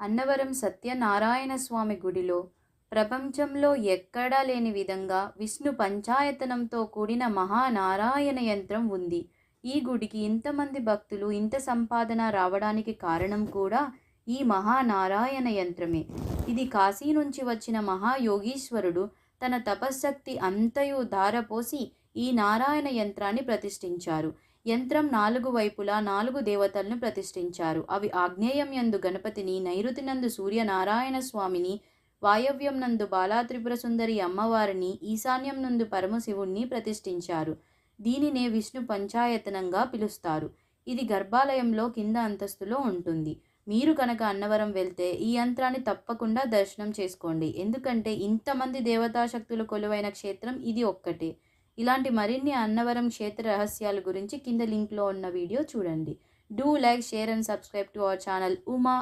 అన్నవరం సత్యనారాయణ స్వామి గుడిలో ప్రపంచంలో ఎక్కడా లేని విధంగా విష్ణు పంచాయతనంతో కూడిన మహానారాయణ యంత్రం ఉంది. ఈ గుడికి ఇంతమంది భక్తులు, ఇంత సంపాదన రావడానికి కారణం కూడా ఈ మహానారాయణ యంత్రమే. ఇది కాశీ నుంచి వచ్చిన మహాయోగీశ్వరుడు తన తపశ్శక్తి అంతయు ధారపోసి ఈ నారాయణ యంత్రాన్ని ప్రతిష్ఠించారు. యంత్రం 4 వైపులా 4 దేవతలను ప్రతిష్ఠించారు. అవి ఆగ్నేయం యందు గణపతిని, నైరుతినందు సూర్యనారాయణ స్వామిని, వాయవ్యం నందు బాలాత్రిపుర సుందరి అమ్మవారిని, ఈశాన్యం నందు పరమశివుణ్ణి ప్రతిష్ఠించారు. దీనినే విష్ణు పంచాయతనంగా పిలుస్తారు. ఇది గర్భాలయంలో కింద అంతస్తులో ఉంటుంది. మీరు కనుక అన్నవరం వెళ్తే ఈ యంత్రాన్ని తప్పకుండా దర్శనం చేసుకోండి. ఎందుకంటే ఇంతమంది దేవతాశక్తులు కొలువైన క్షేత్రం ఇది ఒక్కటే. ఇలాంటి మరిన్ని అన్నవరం క్షేత్ర రహస్యాల గురించి కింద లింక్లో ఉన్న వీడియో చూడండి. Do like, share and subscribe to our channel Uma